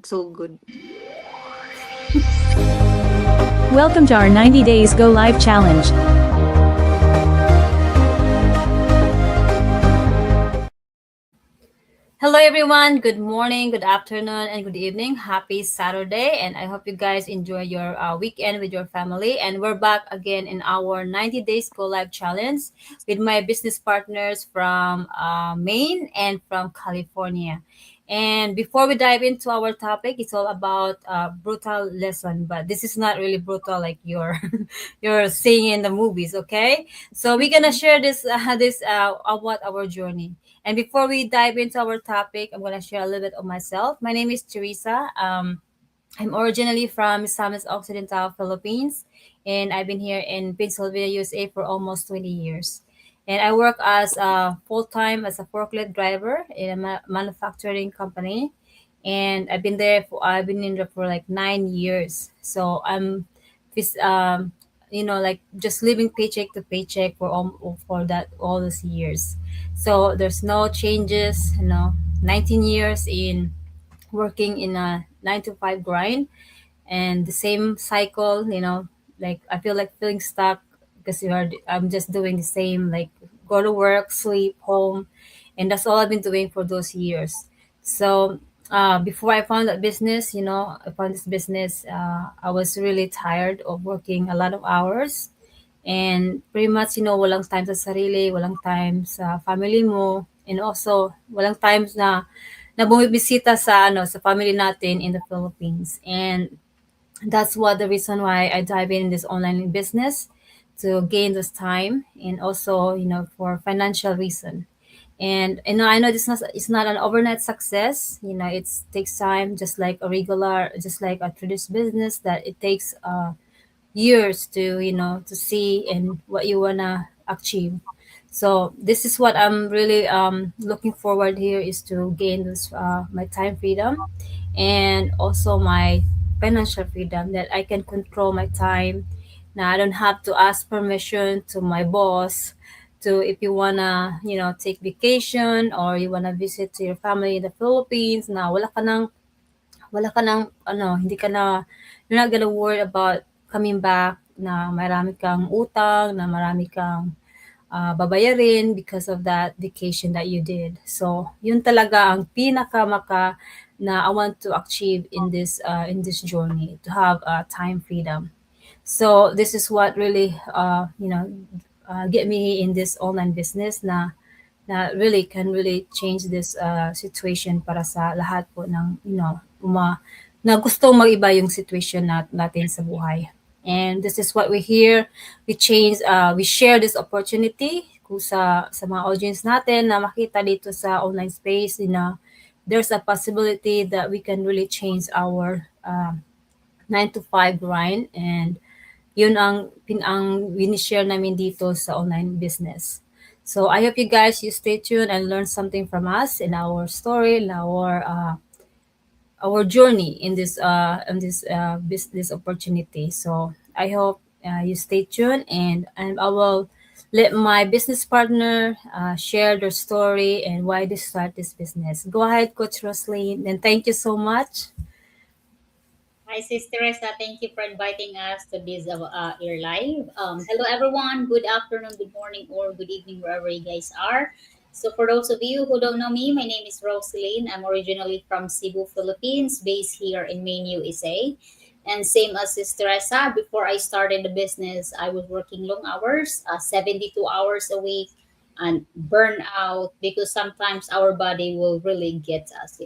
so good. Welcome to our 90 Days Go Live Challenge. Hello, everyone. Good morning, good afternoon, and good evening. Happy Saturday, and I hope you guys enjoy your weekend with your family. And we're back again in our 90 Days Go Live Challenge with my business partners from Maine and from California. And before we dive into our topic, it's all about brutal lesson, but this is not really brutal like you're you're seeing in the movies. Okay, so we're gonna share this about our journey. And before we dive into our topic, I'm going to share a little bit of myself. My name is Teresa. I'm originally from Misamis Occidental, Philippines, and I've been here in Pennsylvania, USA for almost 20 years. And I work as a full-time as a forklift driver in a manufacturing company. And I've been in there for like 9 years. So this, like just living paycheck to paycheck for that all those years. So there's no changes, 19 years in working in a 9 to 5 grind and the same cycle, like I feel like feeling stuck because I'm just doing the same, like go to work, sleep, home, and that's all I've been doing for those years. So before I found that business, I found this business, I was really tired of working a lot of hours and pretty much, walang time sa sarili, walang time sa family mo, and also walang times na bumibisita sa family natin in the Philippines. And that's what the reason why I dive in this online business to gain this time and also for financial reason. And I know this not it's not an overnight success. It takes time, just like a traditional business, that it takes years to see and what you wanna achieve. So this is what I'm really looking forward here is to gain this my time freedom and also my financial freedom, that I can control my time. Now I don't have to ask permission to my boss to if you wanna take vacation or you wanna visit to your family in the Philippines. Now hindi ka na, you're not gonna worry about coming back na marami kang utang, na marami kang babayarin because of that vacation that you did. So, yun talaga ang pinakamaka na I want to achieve in this journey, to have time freedom. So, this is what really get me in this online business na really can really change this situation para sa lahat po ng na gustong mag-iba yung situation natin sa buhay. And this is what we hear. We share this opportunity kung sa mga audience natin na makita dito sa online space na there's a possibility that we can really change our 9 to 5 grind, and yun ang share namin dito sa online business. So I hope you guys you stay tuned and learn something from us in our story, in our journey in this business opportunity. So I hope you stay tuned, and I will let my business partner share their story and why they start this business. Go ahead, Coach Roslyn, and thank you so much. Hi, Sister Teresa. Thank you for inviting us to this your live. Hello, everyone. Good afternoon, good morning, or good evening, wherever you guys are. So, for those of you who don't know me, my name is Rosaline. I'm originally from Cebu, Philippines, based here in Maine, USA. And same as Sister Teresa, before I started the business, I was working long hours, 72 hours a week, and burn out because sometimes our body will really get us.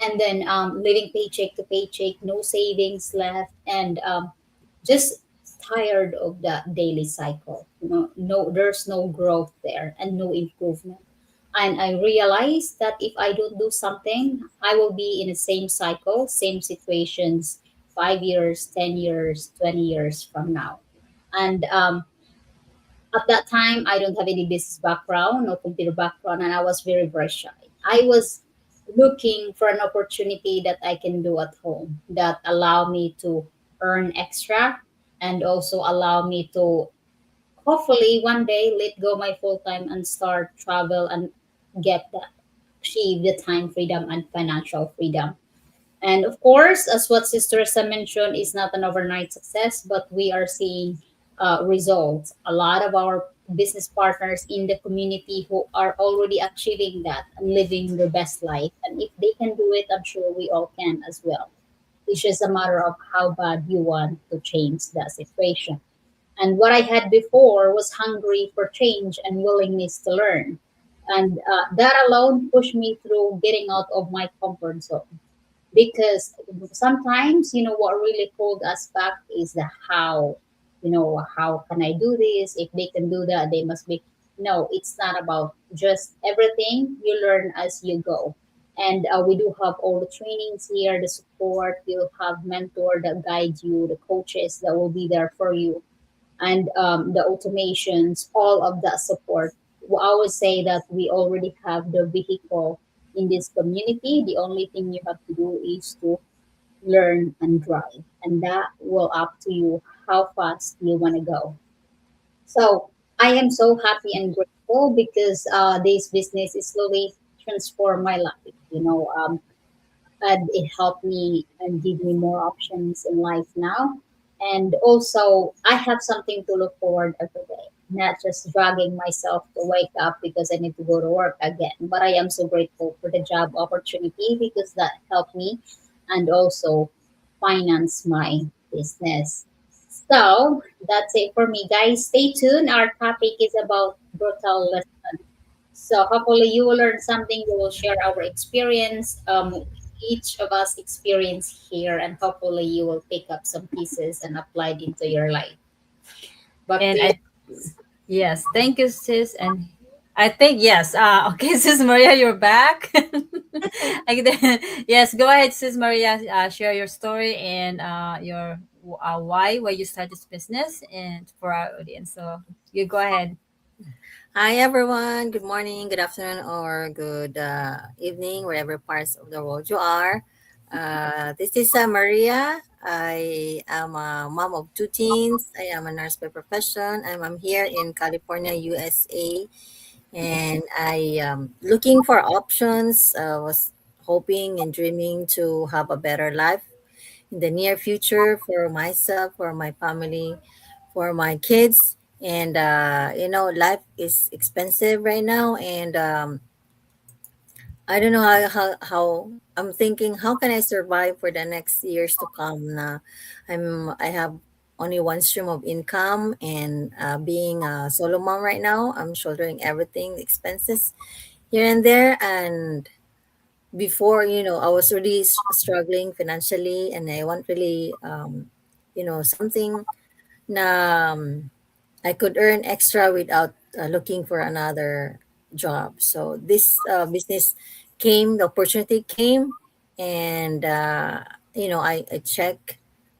And then living paycheck to paycheck, no savings left, and just tired of that daily cycle. No, there's no growth there and no improvement. And I realized that if I don't do something, I will be in the same cycle, same situations, 5 years, 10 years, 20 years from now. And at that time, I don't have any business background, no computer background, and I was very, very shy. I was looking for an opportunity that I can do at home that allow me to earn extra and also allow me to hopefully one day let go my full time and start travel and get that achieve the time freedom and financial freedom. And of course, as what Sister Ressa mentioned, is not an overnight success, but we are seeing results. A lot of our business partners in the community who are already achieving that and living their best life. And if they can do it, I'm sure we all can as well. It's just a matter of how bad you want to change that situation. And what I had before was hungry for change and willingness to learn. And that alone pushed me through getting out of my comfort zone. Because sometimes, what really hold us back is the how. How can I do this? If they can do that, they must be. No, it's not about just everything. You learn as you go. And we do have all the trainings here, the support. You'll have mentor that guides you, the coaches that will be there for you, and the automations, all of that support. Well, I would say that we already have the vehicle in this community. The only thing you have to do is to learn and drive, and that will up to you how fast you want to go. So I am so happy and grateful because this business is slowly transformed my life. And it helped me and give me more options in life now. And also, I have something to look forward every day, not just dragging myself to wake up because I need to go to work again. But I am so grateful for the job opportunity because that helped me and also finance my business. So that's it for me, guys. Stay tuned. Our topic is about brutal lesson. So hopefully you will learn something. We will share our experience, each of us experience here, and hopefully you will pick up some pieces and apply it into your life. Back to And you. I Yes, thank you, sis. And I think yes. Okay, sis Maria, you're back. Yes, go ahead, sis Maria. Share your story and your why you start this business and for our audience. So you go ahead. Hi everyone. Good morning, good afternoon, or good evening, wherever parts of the world you are. This is Maria. I am a mom of two teens. I am a nurse by profession. I'm here in California, USA, and I am looking for options. Was hoping and dreaming to have a better life in the near future for myself, for my family, for my kids. And life is expensive right now, and I don't know how I'm thinking. How can I survive for the next years to come? Na I have only one stream of income, and being a solo mom right now, I'm shouldering everything expenses here and there. And before, I was really struggling financially, and I want really something na I could earn extra without looking for another job. So this business came, the opportunity came, and I check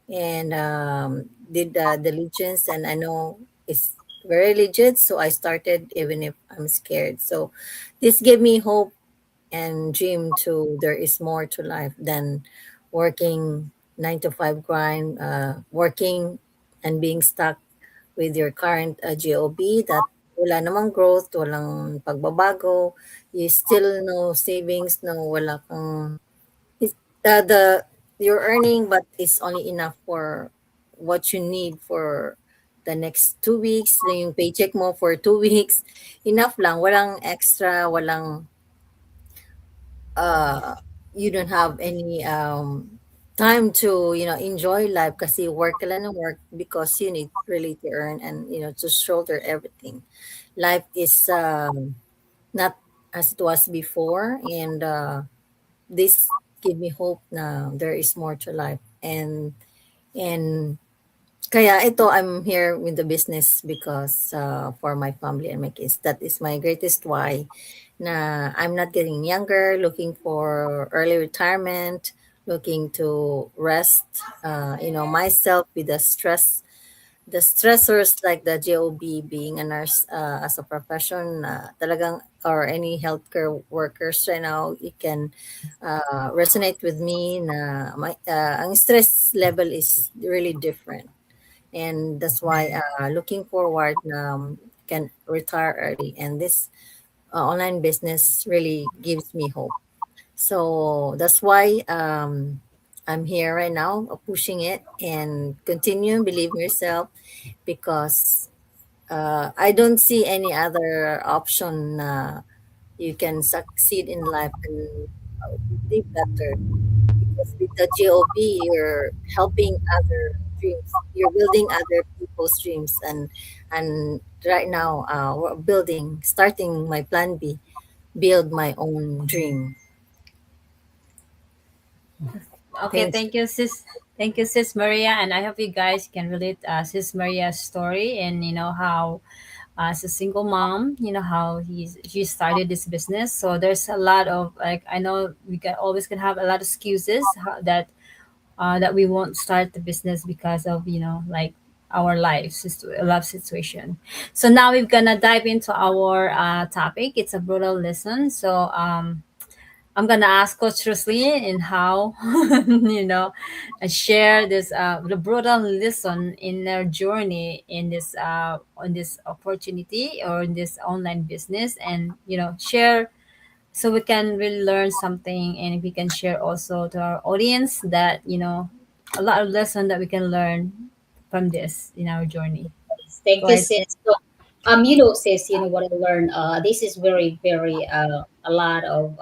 and did the diligence, and I know it's very legit. So I started even if I'm scared. So this gave me hope and dream to there is more to life than working 9 to 5 grind, working and being stuck with your current job that wala namang growth, walang pagbabago, you still no savings, no wala kang it's, the you're earning but it's only enough for what you need for the next 2 weeks, yung paycheck mo for 2 weeks, enough lang, walang extra, walang uh you don't have any time to enjoy life kasi work ka lang ng work because you need really to earn and to shoulder everything. Life is not as it was before, and this give me hope na there is more to life. And kaya ito, I'm here with the business because for my family and my kids. That is my greatest why. Na I'm not getting younger, looking for early retirement, looking to rest, myself with the stressors like the job, being a nurse as a profession, talagang, or any healthcare workers right now, it can resonate with me na ang stress level is really different, and that's why looking forward can retire early, and this online business really gives me hope. So that's why I'm here right now, pushing it and continue, believe in yourself, because I don't see any other option. You can succeed in life and live better, because with the job you're helping other dreams, you're building other people's dreams, and right now we're building, starting my plan B, build my own dream. Okay, Thanks. thank you, sis. Thank you, sis Maria, and I hope you guys can relate sis Maria's story, and how as a single mom, how she started this business. So there's a lot of, like, I know we can always can have a lot of excuses that we won't start the business because of like our life situation. So now we're gonna dive into our topic. It's a brutal lesson. So I'm gonna ask Coach Roslyn and how share this the brutal lesson in their journey in this on this opportunity or in this online business, and share so we can really learn something, and we can share also to our audience that a lot of lesson that we can learn from this in our journey. Thank Go you, ahead, sis. sis. So, sis, what I learned. This is very, very a lot of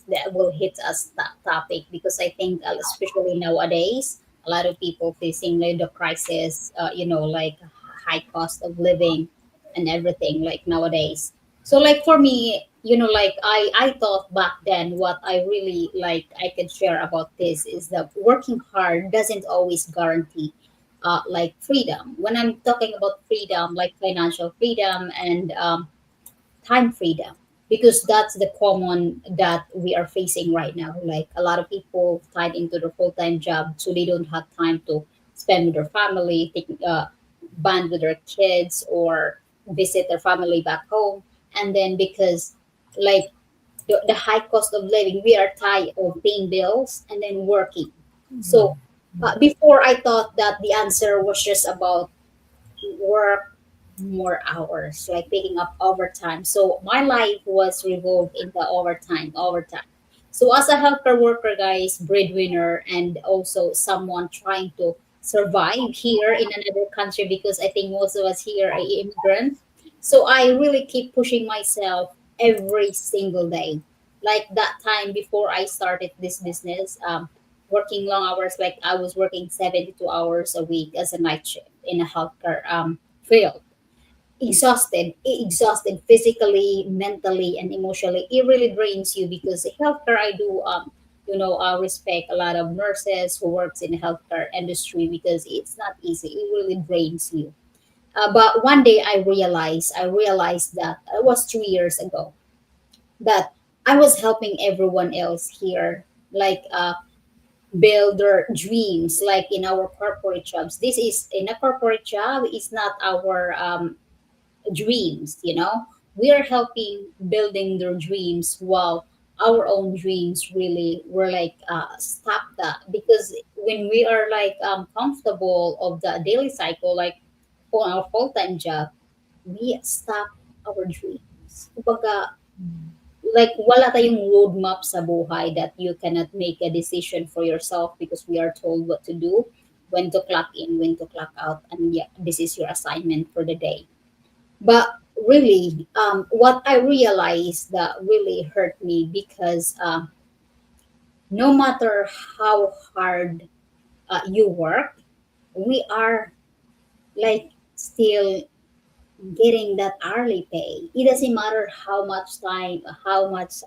that will hit us that topic because I think, especially nowadays, a lot of people facing like the crisis. Like high cost of living and everything like nowadays. So, like for me, like I thought back then, what I really like I can share about this is that working hard doesn't always guarantee like freedom. When I'm talking about freedom, like financial freedom and time freedom, because that's the common that we are facing right now. Like a lot of people tied into their full time job, so they don't have time to spend with their family, bond with their kids, or visit their family back home. And then because like the high cost of living, we are tired of paying bills and then working. So before I thought that the answer was just about work more hours, like picking up overtime. So my life was revolved in the overtime. So as a healthcare worker, guys, breadwinner, and also someone trying to survive here in another country, because I think most of us here are immigrants. So I really keep pushing myself every single day. Like that time before I started this business, working long hours, like I was working 72 hours a week as a night shift in a healthcare field. Exhausted physically, mentally, and emotionally. It really drains you because healthcare, I do, I respect a lot of nurses who works in the healthcare industry because it's not easy. It really drains you. But one day I realized that it was 2 years ago that I was helping everyone else here, like build their dreams, like in our corporate jobs. This is in a corporate job, it's not our dreams. We are helping building their dreams while our own dreams really were like stop that, because when we are like comfortable of the daily cycle, like for our full-time job, we stop our dreams. Kumbaga, like wala tayong roadmap sa buhay, that you cannot make a decision for yourself because we are told what to do, when to clock in, when to clock out, and yeah, this is your assignment for the day. But really, what I realized that really hurt me, because no matter how hard you work, we are like still getting that hourly pay. It doesn't matter how much time, how much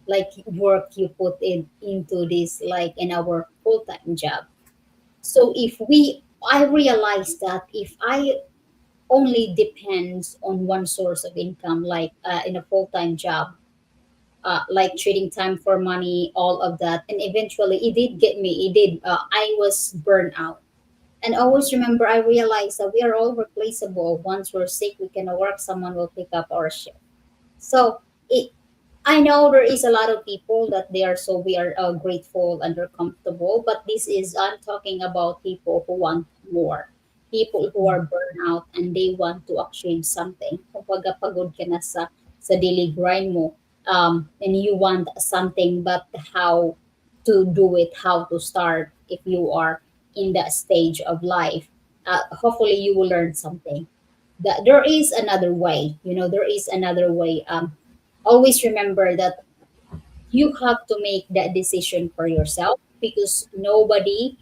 like work you put into this, like in our full-time job. So if we I realized that if I only depends on one source of income, like in a full-time job, like trading time for money, all of that, and eventually it did get me, it did, I was burned out. And always remember, I realized that we are all replaceable. Once we're sick, we can work, someone will pick up our shift. So it, I know there is a lot of people that they are, so we are grateful and they're comfortable, but this is, I'm talking about people who want more, people who are burned out and they want to achieve something. Kumbaga pagod ka na sa daily grind mo, and you want something, but how to do it, how to start if you are in that stage of life. Hopefully, you will learn something. That there is another way. There is another way. Always remember that you have to make that decision for yourself because nobody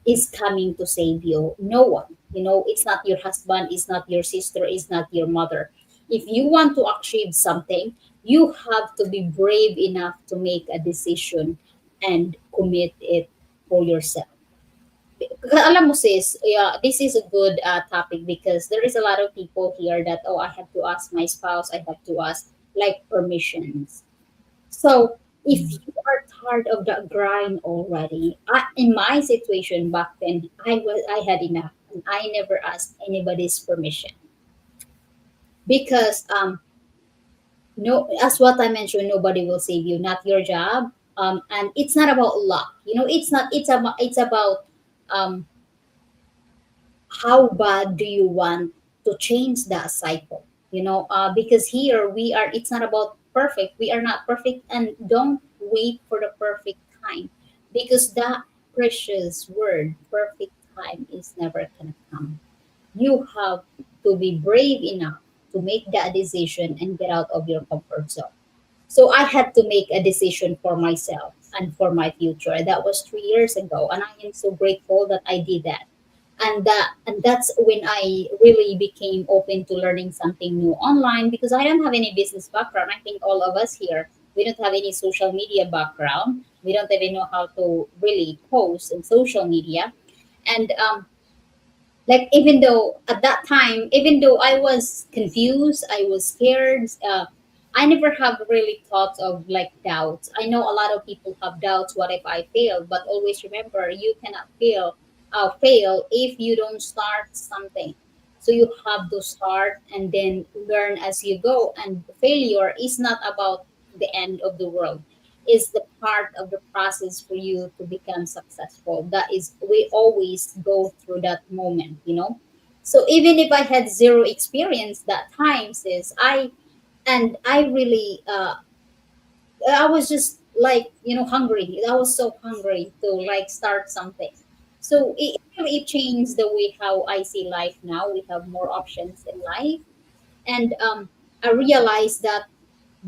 is coming to save you. No one. It's not your husband, it's not your sister, it's not your mother. If you want to achieve something, you have to be brave enough to make a decision and commit it for yourself. Alam mo sis, yeah, this is a good topic because there is a lot of people here that, oh, I have to ask my spouse, I have to ask like permissions. So if you are tired of the grind already, in my situation back then, I had enough, and I never asked anybody's permission because no, as what I mentioned, nobody will save you, not your job, and it's not about luck. It's not. It's about um, how bad do you want to change that cycle. Because here we are, it's not about perfect, we are not perfect, and don't wait for the perfect time, because that precious word perfect time is never gonna come. You have to be brave enough to make that decision and get out of your comfort zone. So I had to make a decision for myself and for my future. That was 3 years ago, and I am so grateful that I did that. And that's when I really became open to learning something new online, because I don't have any business background. I think all of us here, we don't have any social media background. We don't even know how to really post in social media. And like, even though at that time, even though I was confused, I was scared, I never have really thought of like doubts. I know a lot of people have doubts, what if I fail? But always remember, you cannot fail if you don't start something. So you have to start and then learn as you go, and failure is not about the end of the world. Is the part of the process for you to become successful. That is, we always go through that moment. So even if I had zero experience that time, sis, I really I was just like, hungry. I was so hungry to like start something. So it changed the way how I see life now. We have more options in life, and I realized that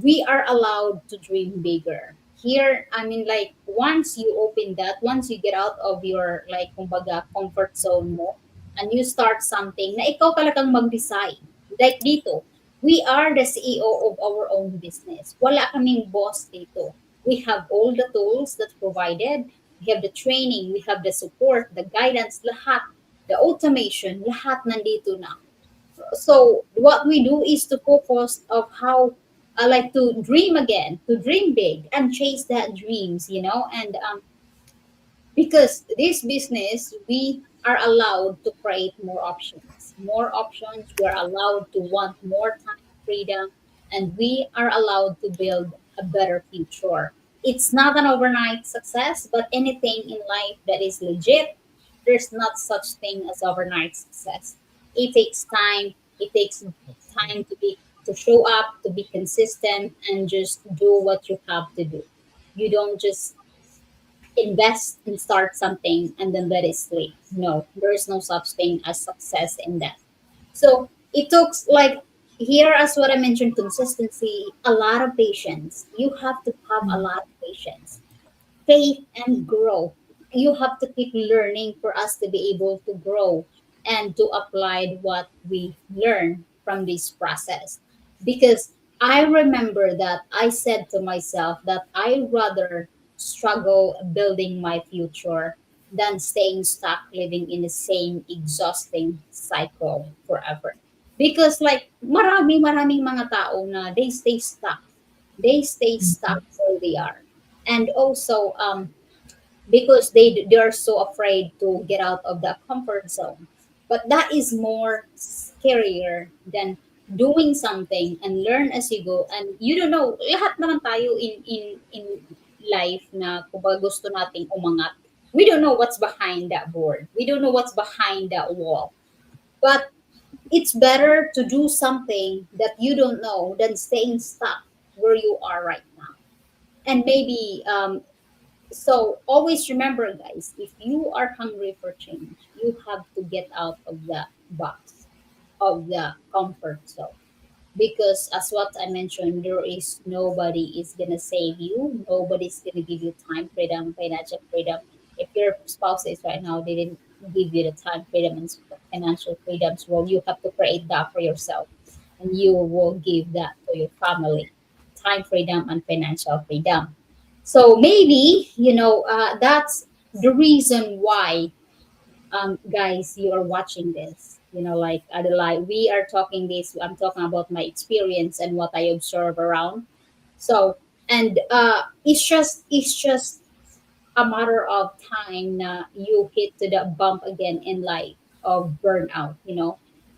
we are allowed to dream bigger. Here, I mean, like, once you open that, once you get out of your, like, kumbaga, comfort zone mo, and you start something na ikaw talagang mag-decide. Like dito, we are the CEO of our own business. Wala kaming boss dito. We have all the tools that's provided. We have the training, we have the support, the guidance, lahat. The automation, lahat nandito na. So what we do is to focus of how I like to dream again, to dream big and chase that dreams. And because this business, we are allowed to create more options. We're allowed to want more time, freedom, and we are allowed to build a better future. It's not an overnight success, but anything in life that is legit, there's not such thing as overnight success. It takes time. It takes time to show up, to be consistent, and just do what you have to do. You don't just invest and start something and then let it sleep. No, there is no such thing as success in that. So it took, like, here, as what I mentioned, consistency, a lot of patience. You have to have a lot of patience, faith, and grow. You have to keep learning for us to be able to grow and to apply what we learn from this process. Because I remember that I said to myself that I rather struggle building my future than staying stuck living in the same exhausting cycle forever. Because, like, maraming mga tao na they stay stuck. They stay stuck where they are. And also, because they are so afraid to get out of the comfort zone. But that is more scarier than doing something and learn as you go. And you don't know, lahat naman tayo in life na kung gusto nating umangat, we don't know what's behind that board. We don't know what's behind that wall. But it's better to do something that you don't know than staying stuck where you are right now. And maybe So always remember, guys, if you are hungry for change, you have to get out of the box, of the comfort zone. Because as what I mentioned, there is nobody is gonna save you. Nobody's gonna give you time freedom, financial freedom. If your spouse is right now, they didn't give you the time freedom and financial freedoms. Well, you have to create that for yourself, and you will give that to your family, time freedom and financial freedom. So maybe that's the reason why, guys, you are watching this, like Adelaide, we are talking this, I'm talking about my experience and what I observe around. So, and it's just a matter of time na you hit to the bump again in life of burnout,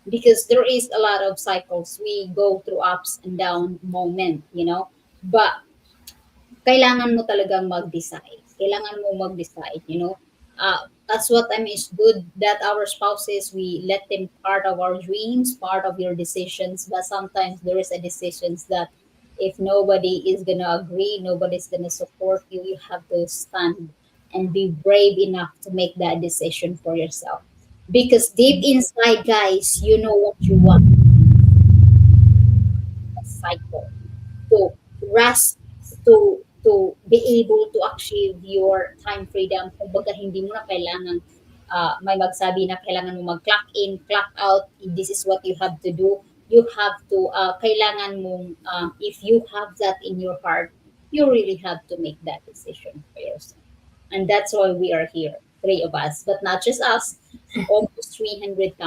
because there is a lot of cycles, we go through ups and down moment, but kailangan mo talagang mag-decide. Kailangan mo mag-decide. That's what I mean. It's good that our spouses, we let them part of our dreams, part of your decisions. But sometimes there is a decisions that if nobody is gonna agree, nobody's gonna support you, you have to stand and be brave enough to make that decision for yourself. Because deep inside, guys, you know what you want. A cycle to rest, to be able to achieve your time freedom. Kumbaga, hindi mo na kailangan, may magsabi na kailangan mo mag-clock in, clock out, this is what you have to do. You have to, kailangan mong, if you have that in your heart, you really have to make that decision for yourself. And that's why we are here, three of us, but not just us, almost 300,000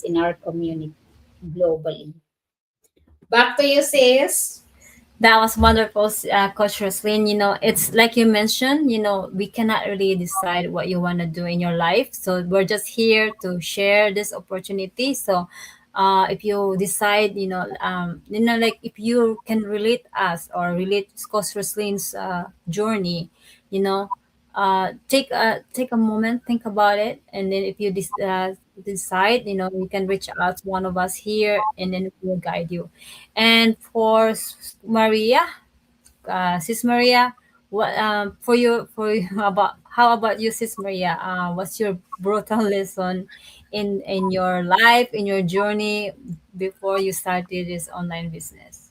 in our community globally. Back to you, sis. That was wonderful, Coach Roslyn. It's like you mentioned, we cannot really decide what you want to do in your life. So we're just here to share this opportunity. So if you decide, like if you can relate us or relate Coach Roslyn's journey, you know, take a moment, think about it. And then if you decide, you can reach out to one of us here and then we'll guide you. And for Maria, Sis Maria, what for you about how about you, Sis Maria? What's your brutal lesson in your life, in your journey before you started this online business?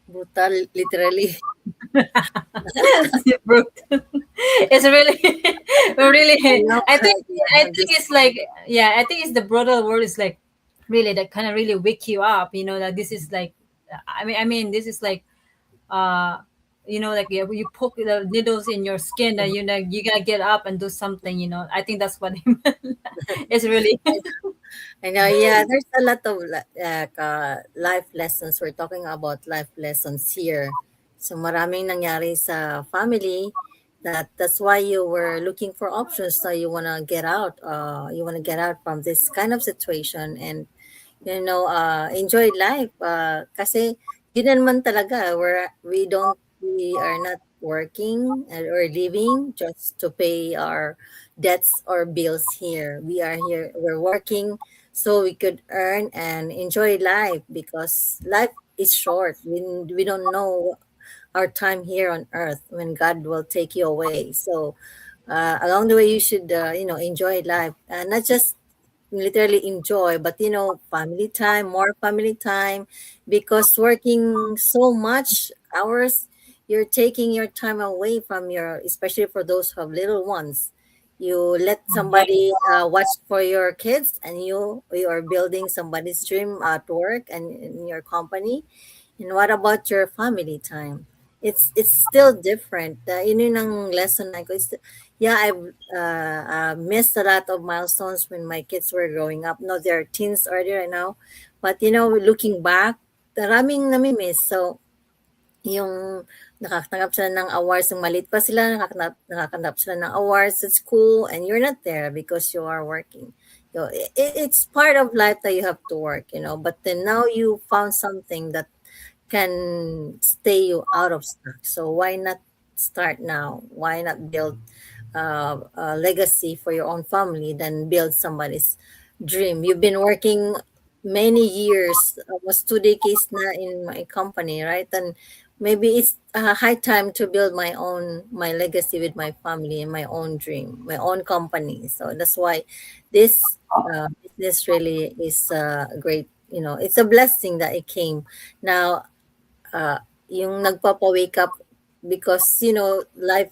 Brutal, literally. Brutal. It's really, really. I think I Yeah, think just it's like, yeah. I think it's the brutal word is like really that kind of really wake you up. That this is like, I mean, this is like uh like you poke the needles in your skin and you gotta get up and do something. I think that's what it's really. I know, yeah, there's a lot of life lessons. We're talking about life lessons here. So maraming nangyari sa family that's why you were looking for options. So you wanna get out. You wanna get out from this kind of situation and enjoy life. Kasi yun na naman talaga. We are not working or living just to pay our debts or bills here. We are here. We're working so we could earn and enjoy life because life is short. We don't know our time here on earth when God will take you away. So along the way, you should enjoy life, not just literally enjoy, but family time, more family time, because working so much hours, you're taking your time away from your, especially for those who have little ones. You let somebody watch for your kids, and you are building somebody's dream at work and in your company. And what about your family time? It's still different. Yun yung lesson na ko. Yeah, I've missed a lot of milestones when my kids were growing up. No, they're teens already right now. But looking back, maraming nami-miss. So, yung nakatanggap sila ng awards, ng maliit pa sila, nakatanggap sila ng awards at school, and you're not there because you are working. It's part of life that you have to work. But then now you found something that can stay you out of stock. So why not start now? Why not build a legacy for your own family than build somebody's dream? You've been working many years, almost 2 decades na in my company, right? And maybe it's high time to build my legacy with my family and my own dream, my own company. So that's why this business really is great. It's a blessing that it came. Now, uh, yung nagpapa-wake up, because life,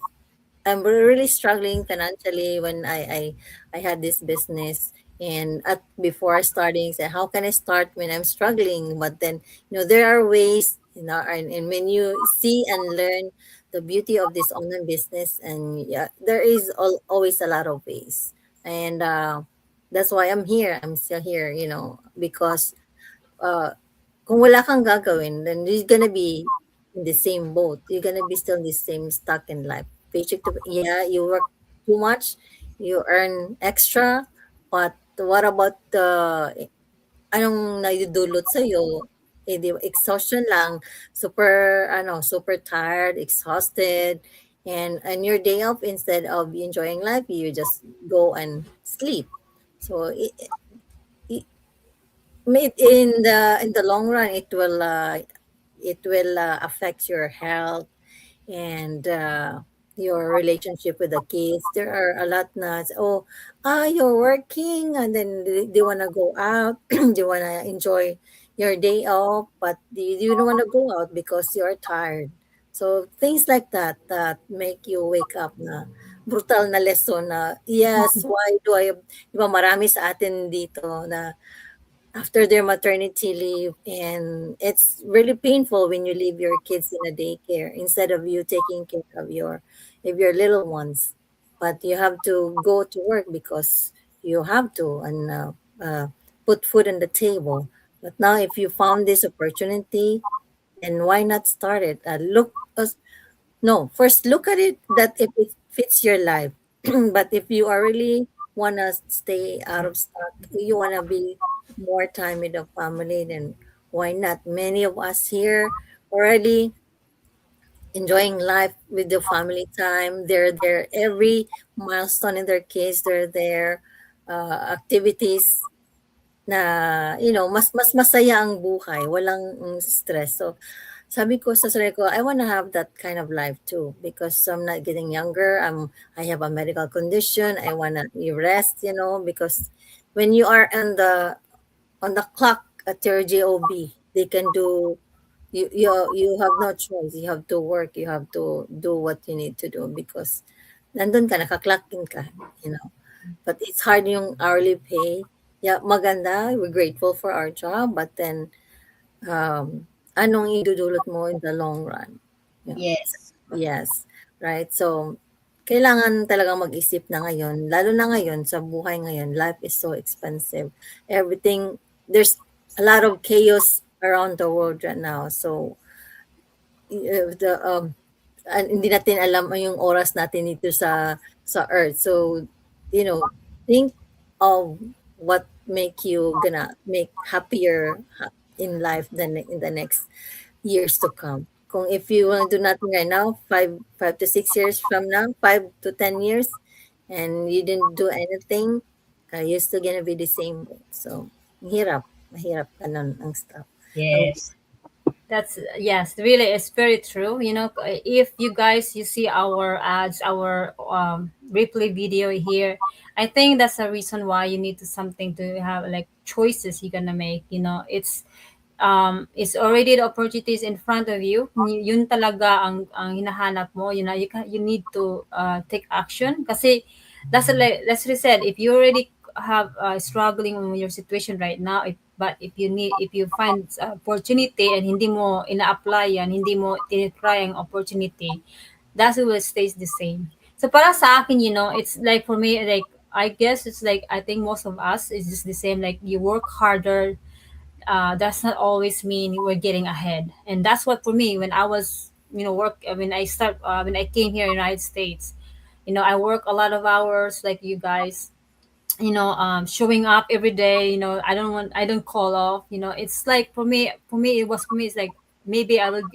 I'm really struggling financially when I had this business. And at before starting, say, how can I start when I'm struggling? But then, there are ways, and when you see and learn the beauty of this online business, and yeah, there is always a lot of ways. And that's why I'm here. I'm still here, because uh, kung wala kang gagawin, then you're gonna be in the same boat. You're gonna be still in the same stuck in life. Paycheck to yeah, you work too much, you earn extra, but what about anong naidudulot sa'yo? Eh, di ba, exhaustion lang, super tired, exhausted, and your day off, instead of enjoying life, you just go and sleep. So in the long run, it will affect your health, and your relationship with the kids. There are a lot na, oh, you're working, and then they want to go out, they want to enjoy your day off, but you don't want to go out because you're tired. So things like that make you wake up na brutal na lesson na, yes, why do I, di ba marami sa atin dito na after their maternity leave, and it's really painful when you leave your kids in a daycare instead of you taking care of your little ones, but you have to go to work because you have to, and put food on the table. But now if you found this opportunity, then why not start it? Look, no, first look at it that if it fits your life. But if you are really wanna stay out of stock, you wanna be more time with the family, then why not? Many of us here already enjoying life with the family time. They're there every milestone in their case. They're there, activities na, mas masaya ang buhay, walang stress. So, sabi ko sa sarili ko, I wanna have that kind of life too, because I'm not getting younger. I have a medical condition. I wanna rest, because when you are on the clock at your job, they can do, you have no choice. You have to work. You have to do what you need to do, because nandun ka, naka-clock in ka, you know. But it's hard yung hourly pay. Yeah, maganda. We're grateful for our job, but then anong idudulot mo in the long run? Yeah. Yes. Yes, right? So, kailangan talagang mag-isip na ngayon, lalo na ngayon sa buhay ngayon, life is so expensive. Everything, there's a lot of chaos around the world right now. So, the hindi natin alam yung oras natin dito sa earth. So, think of what make you gonna make happier in life than in the next years to come. Kung if you want to do nothing right now, 5 to 6 years from now, 5 to 10 years, and you didn't do anything, you're still gonna be the same way. So, mahirap ganun ang stuff. Ang, Yes. That's yes, really, it's very true. If you guys you see our ads, our replay video here, I think that's the reason why you need to something to have like choices you're gonna make. It's already the opportunities in front of you. Yun talaga ang hinahanap mo. You need to take action kasi that's what I said. If you already have struggling with your situation right now, but if you find opportunity and hindi mo ina-apply yan, hindi mo tinitry ang opportunity, that will stays the same. So para sa akin, it's like for me, like I guess it's like I think most of us is just the same. Like you work harder, does not always mean we're getting ahead. And that's what for me when I was, when I came here in the United States, I work a lot of hours like you guys, showing up every day. I don't call off. It's like for me it's like maybe I will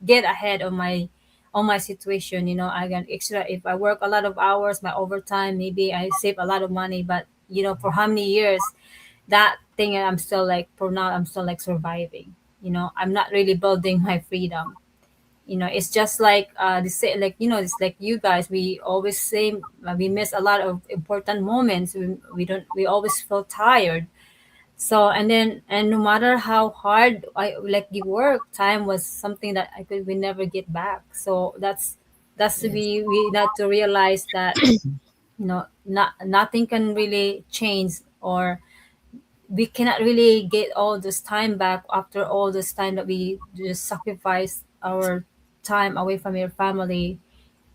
get ahead on my situation. I can extra if I work a lot of hours, my overtime, maybe I save a lot of money. But for how many years that thing, I'm still like for now I'm still like surviving. I'm not really building my freedom. It's just like the say like it's like you guys, we always say we miss a lot of important moments. We always feel tired. So and no matter how hard I like the work, time was something that I could we never get back. So that's to Yes. be we not to realize that nothing can really change, or we cannot really get all this time back after all this time that we just sacrifice our time away from your family.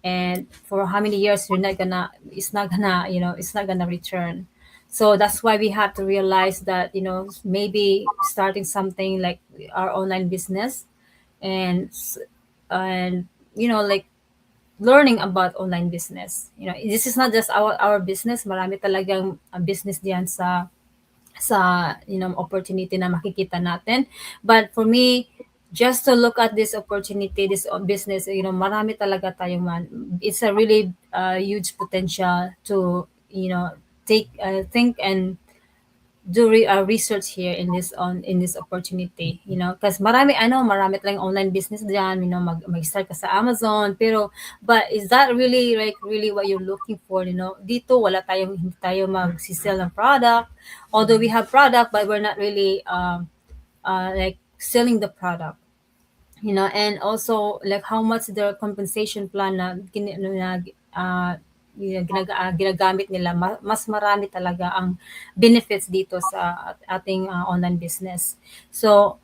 And for how many years you're not gonna it's not gonna it's not gonna return. So that's why we have to realize that maybe starting something like our online business, and and like learning about online business. This is not just our business, marami talagang business diyan sa opportunity na makikita natin. But for me, just to look at this opportunity, this business, marami talaga tayong it's a really huge potential to take think and do research here in this opportunity, because marami tayong online business diyan, mag-start ka sa Amazon, pero but is that really like really what you're looking for? Dito wala tayong hindi tayo magsisell ng product, although we have product, but we're not really like selling the product. And also like how much the compensation plan na ginagamit nila, mas marami talaga ang benefits dito sa ating online business. So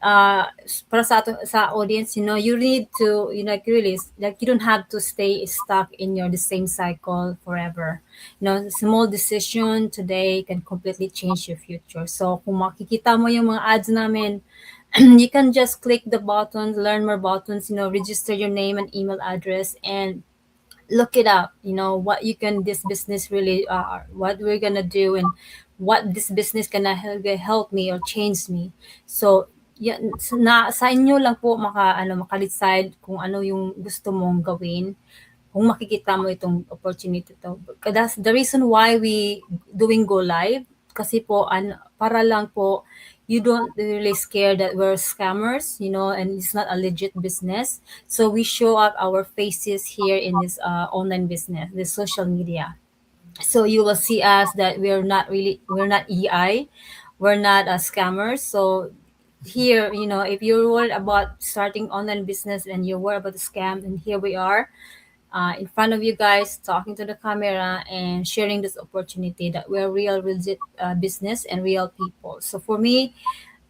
para sa audience, you need to like really like you don't have to stay stuck in the same cycle forever. Small decision today can completely change your future. So kung makikita mo yung mga ads namin, you can just click the buttons, learn more buttons, register your name and email address, and look it up, what you can this business really what we're gonna do, and what this business gonna help me or change me. So yan, sa inyo lang po maka-decide kung ano yung gusto mong gawin, kung makikita mo itong opportunity to. That's the reason why we doing go live, kasi po para lang po you don't really scare that we're scammers, and it's not a legit business. So we show up our faces here in this online business, this social media. So you will see us that we're not EI, we're not scammers. So here, if you're worried about starting online business and you're worried about the scam, and here we are in front of you guys, talking to the camera and sharing this opportunity that we're real legit business and real people. So for me,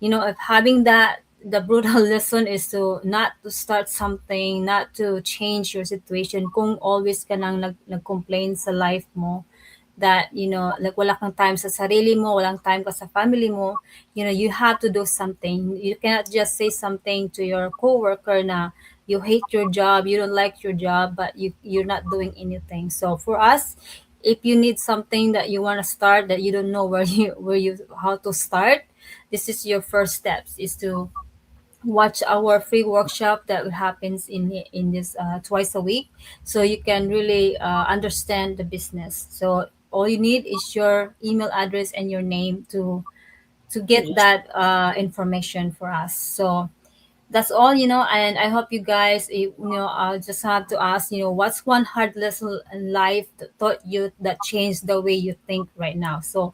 if having that, the brutal lesson is to not to start something, not to change your situation kung always ka nang nag-complain sa life mo, that like wala kang time sa sarili mo, walang time ka sa family mo. You have to do something. You cannot just say something to your coworker na you hate your job, you don't like your job, but you're not doing anything. So for us, if you need something that you want to start, that you don't know where you how to start, this is your first steps, is to watch our free workshop that happens in this twice a week, so you can really understand the business. So all you need is your email address and your name to get Yes. that information for us. So that's all, and I hope you guys, I just have to ask, what's one hard lesson in life that taught you, that changed the way you think right now? So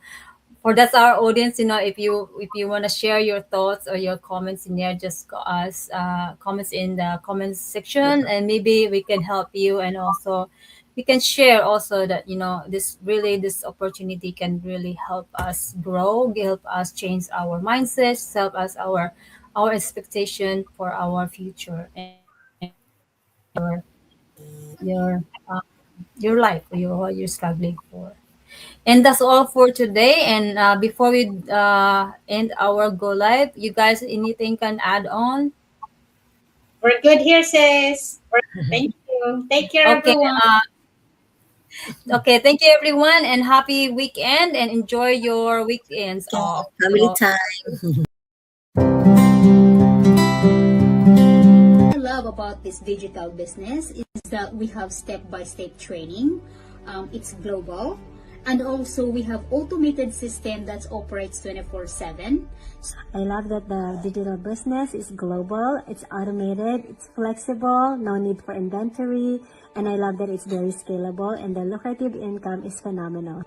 for that's our audience, if you want to share your thoughts or your comments in there, just us comments in the comments section, and maybe we can help you. And also we can share also that this opportunity can really help us grow, help us change our mindsets, help us our expectation for our future, and your your life, what you're struggling for. And that's all for today. And before we end our go live, you guys, anything can add on? We're good here, sis. Thank you. Take care, Okay. everyone. Okay. Thank you, everyone, and happy weekend, and enjoy your weekends off. Family So, time. I love about this digital business is that we have step-by-step training. It's global, And also we have automated system that operates 24/7. I love that the digital business is global, it's automated, it's flexible, no need for inventory, and I love that it's very scalable and the lucrative income is phenomenal.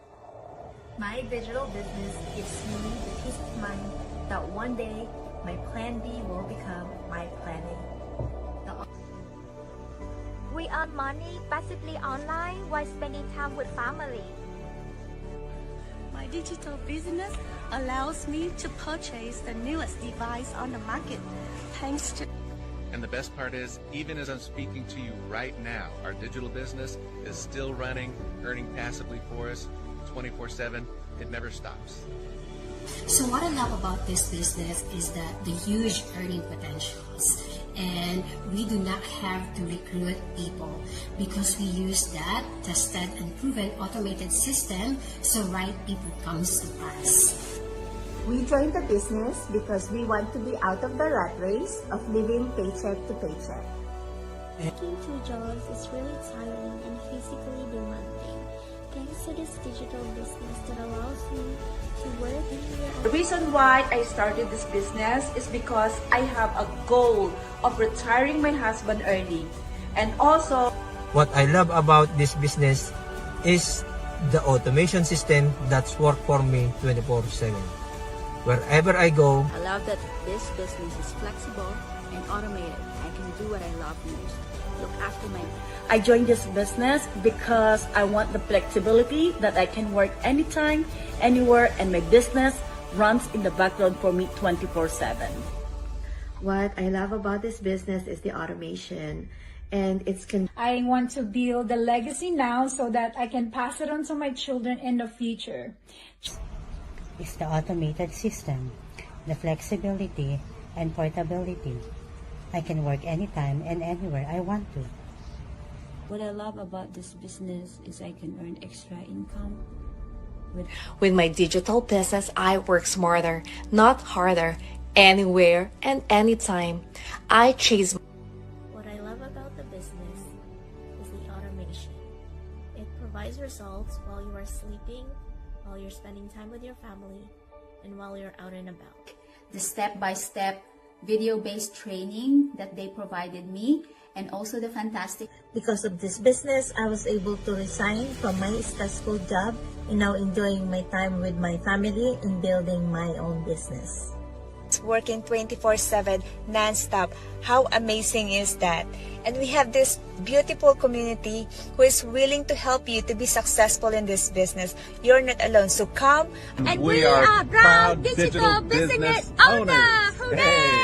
My digital business gives me the peace of mind that one day my plan B will become my plan A. We earn money passively online while spending time with family. My digital business allows me to purchase the newest device on the market, thanks to... And the best part is, even as I'm speaking to you right now, our digital business is still running, earning passively for us 24/7. It never stops. So what I love about this business is that the huge earning potentials, and we do not have to recruit people because we use that tested and proven automated system, so right people comes to us. We joined the business because we want to be out of the rat race of living paycheck to paycheck. Working two jobs is really tiring and physically demanding. Thanks to this digital business that allows me to work anywhere. The reason why I started this business is because I have a goal of retiring my husband early. And also, what I love about this business is the automation system that's work for me 24/7. Wherever I go, I love that this business is flexible and automated. I can do what I love most. Look after my... I joined this business because I want the flexibility that I can work anytime, anywhere, and my business runs in the background for me 24/7. What I love about this business is the automation, and I want to build a legacy now so that I can pass it on to my children in the future. It's the automated system, the flexibility and portability. I can work anytime and anywhere I want to. What I love about this business is I can earn extra income. With my digital business, I work smarter, not harder, anywhere and anytime. I chase. What I love about the business is the automation. It provides results while you are sleeping, while you're spending time with your family, and while you're out and about. The step-by-step video-based training that they provided me, and also the fantastic... Because of this business, I was able to resign from my stressful job and now enjoying my time with my family and building my own business. Working 24/7 non-stop. How amazing is that? And we have this beautiful community who is willing to help you to be successful in this business. You're not alone, so come. And we are proud digital business owners. Hooray!